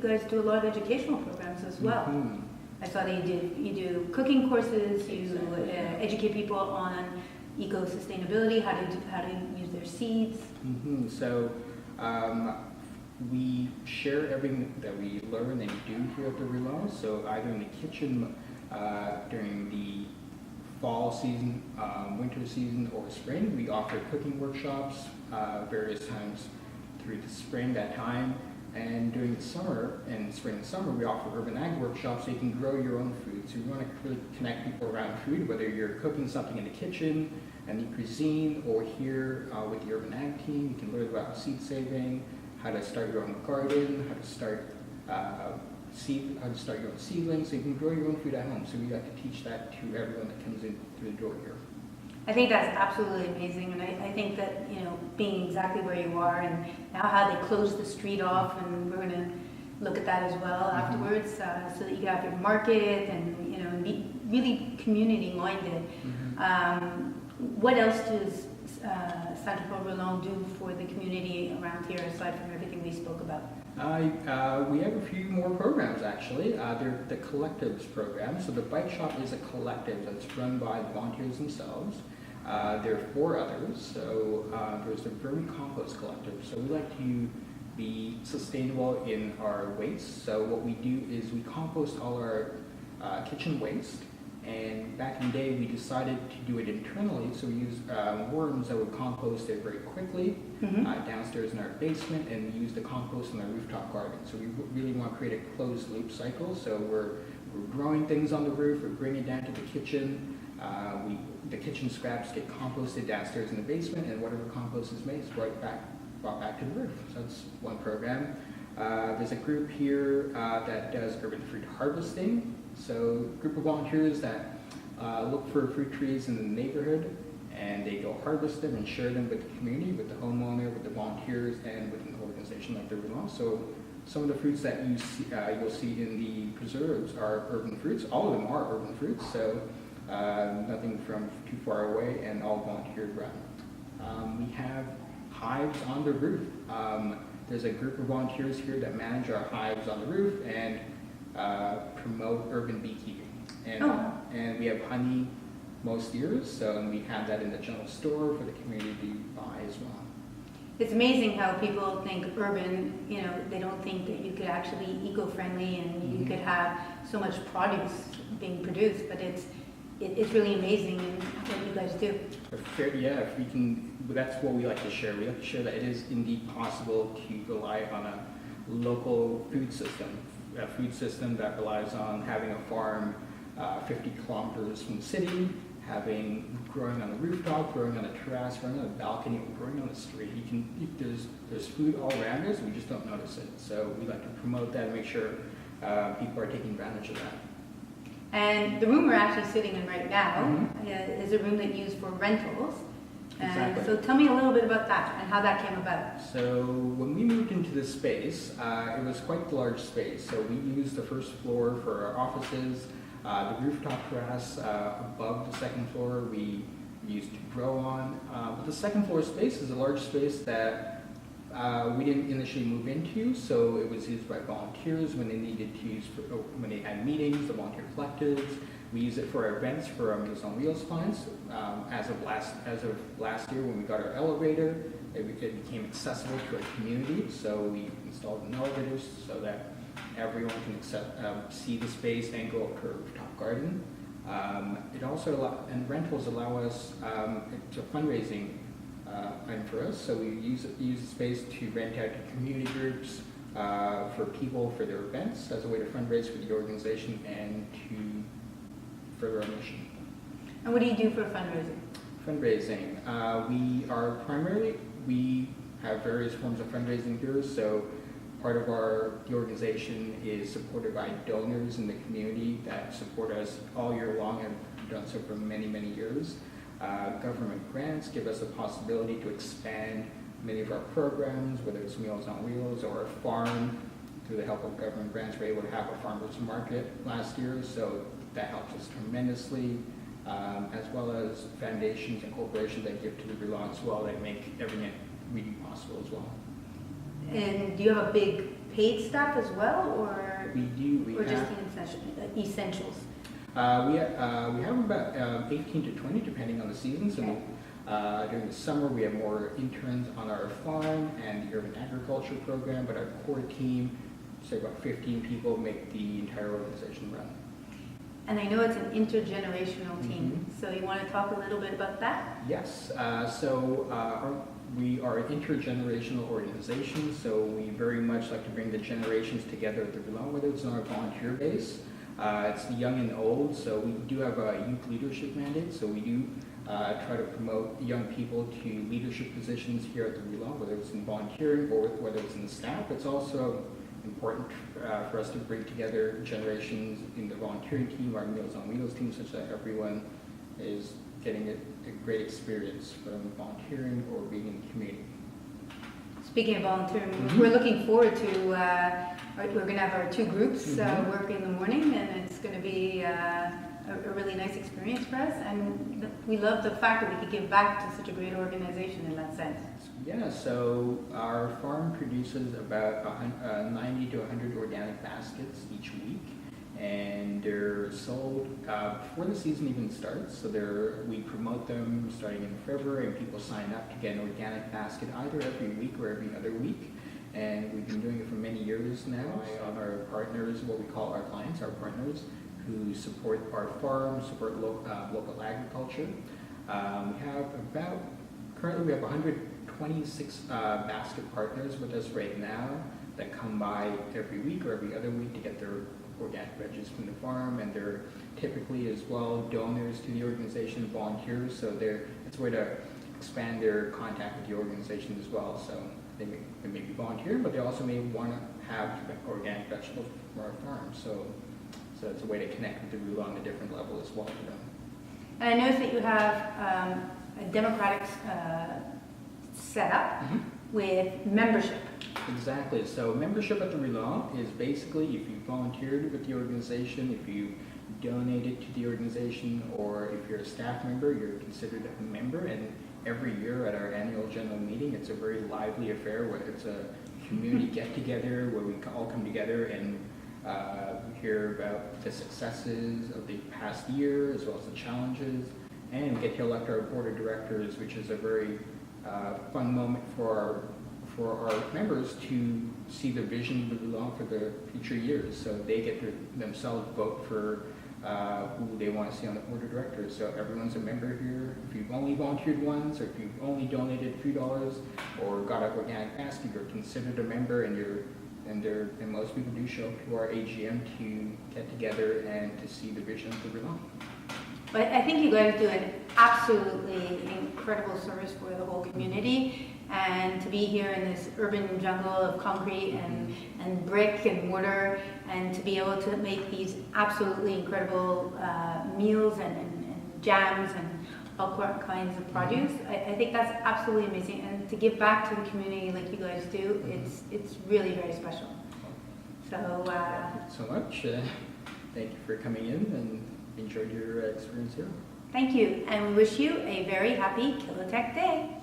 guys do a lot of educational programs as well. Mm-hmm. I saw that you do cooking courses, you educate people on eco-sustainability, how to use their seeds. Mm-hmm. So we share everything that we learn and do here at the Roulant. So either in the kitchen during the fall season, winter season, or spring, we offer cooking workshops various times through the spring that time. And during the summer, and spring and summer, we offer urban ag workshops so you can grow your own food. So we want to really connect people around food, whether you're cooking something in the kitchen, and the cuisine, or here with the urban ag team, you can learn about seed saving, how to start your own garden, how to start your own seedlings, so you can grow your own food at home. So we like to teach that to everyone that comes in through the door here. I think that's absolutely amazing, and I think that, you know, being exactly where you are, and now how they close the street off, and we're going to look at that as well afterwards, so that you have your market and, you know, and be really community minded. What else does Santropol Roulant do for the community around here, aside from everything we spoke about? We have a few more programs actually. They're the collectives program. So the bike shop is a collective that's run by the volunteers themselves. There are 4 others. So there's the vermicompost collective. So we like to be sustainable in our waste. So what we do is we compost all our kitchen waste. And back in the day, we decided to do it internally, so we used worms that would compost it very quickly downstairs in our basement, and we used the compost in our rooftop garden. So we really want to create a closed loop cycle. So we're growing things on the roof, we're bringing it down to the kitchen. The kitchen scraps get composted downstairs in the basement, and whatever compost is made is brought back to the roof. So that's one program. There's a group here that does urban fruit harvesting. So a group of volunteers that look for fruit trees in the neighborhood, and they go harvest them and share them with the community, with the homeowner, with the volunteers, and with an organization like the Roulant. So some of the fruits that you'll see in the preserves are urban fruits. All of them are urban fruits, so nothing from too far away, and all volunteer run. We have hives on the roof. There's a group of volunteers here that manage our hives on the roof and promote urban beekeeping. And we have honey most years, so we have that in the general store for the community to buy as well. It's amazing how people think urban, you know, they don't think that you could actually be eco-friendly and you could have so much produce being produced, but it's really amazing what you guys do. Yeah, if we can, that's what we like to share. We like to share that it is indeed possible to rely on a local food system, a food system that relies on having a farm 50 kilometers from the city, growing on a rooftop, growing on a terrace, growing on a balcony, or growing on the street. There's food all around us, we just don't notice it. So we like to promote that and make sure people are taking advantage of that. And the room we're actually sitting in right now is a room that you use for rentals. Exactly. So tell me a little bit about that and how that came about. So when we moved into this space, it was quite a large space. So we used the first floor for our offices. The rooftop terrace above the second floor we used to grow on. But the second floor space is a large space that we didn't initially move into, so it was used by volunteers when they needed to use when they had meetings, the volunteer collectives. We use it for our events, for our Meals on Wheels clients. As of last year, when we got our elevator, it became accessible to our community. So we installed an elevator so that everyone can see the space and go up to our rooftop garden. It also rentals allow us to fundraising for us. So we use the space to rent out to community groups, for people for their events as a way to fundraise for the organization and to further our mission. And what do you do for fundraising? Fundraising. We have various forms of fundraising here. So part of the organization is supported by donors in the community that support us all year long and have done so for many, many years. Government grants give us a possibility to expand many of our programs, whether it's Meals on Wheels or a farm. Through the help of government grants, we were able to have a farmers market last year, so that helps us tremendously, as well as foundations and corporations that give to the Roulant as well, that make everything we do possible as well. And do you have a big paid staff as well, or We do. We or have, just the essentials? we have about 18 to 20 depending on the season. So Okay. during the summer we have more interns on our farm and the urban agriculture program, but our core team, say about 15 people, make the entire organization run. And I know it's an intergenerational team, Mhm. so you want to talk a little bit about that? Yes, we are an intergenerational organization, so we very much like to bring the generations together at the Roulant, whether it's on our volunteer base. It's the young and old, so we do have a youth leadership mandate, so we do try to promote young people to leadership positions here at the Roulant, whether it's in volunteering or whether it's in the staff. It's also important for us to bring together generations in the volunteering team, our Meals on Wheels team, such that everyone is getting a great experience from volunteering or being in the community. Speaking of volunteering, Mhm. we're looking forward to, we're going to have our two groups Mhm. work in the morning, and it's going to be a really nice experience for us. And we love the fact that we could give back to such a great organization in that sense. Yeah, so our farm produces about 90 to 100 organic baskets each week, and they're sold before the season even starts. So we promote them starting in February, and people sign up to get an organic basket either every week or every other week. And we've been doing it for many years now. On our partners, what we call our clients, our partners, who support our farm, support local agriculture. Currently we have 126 basket partners with us right now that come by every week or every other week to get their organic veggies from the farm, and they're typically as well donors to the organization, volunteers, so it's a way to expand their contact with the organization as well. So they may be volunteering, but they also may want to have organic vegetables from our farm. So it's a way to connect with the Roulant on a different level as well for them. And I noticed that you have a democratic setup with membership. Exactly. So membership at the Roulant is basically if you volunteered with the organization, if you donated to the organization, or if you're a staff member, you're considered a member. And every year at our annual general meeting, it's a very lively affair where it's a community get-together where we all come together and hear about the successes of the past year as well as the challenges, and get to elect our board of directors, which is a very fun moment for our members to see the vision of the Roulant for the future years. So they get to themselves vote for who they want to see on the board of directors. So everyone's a member here. If you've only volunteered once, or if you've only donated a few dollars, or got an organic basket, you're considered a member, and most people do show up to our AGM to get together and to see the vision of the Roulant. But I think you guys do an absolutely incredible service for the whole community, and to be here in this urban jungle of concrete and brick and mortar, and to be able to make these absolutely incredible meals and jams and all kinds of produce, I think that's absolutely amazing. And to give back to the community like you guys do, it's really very special. So Thank you so much. Thank you for coming in, and enjoyed your experience here. thank you, and we wish you a very happy Kilotech Day.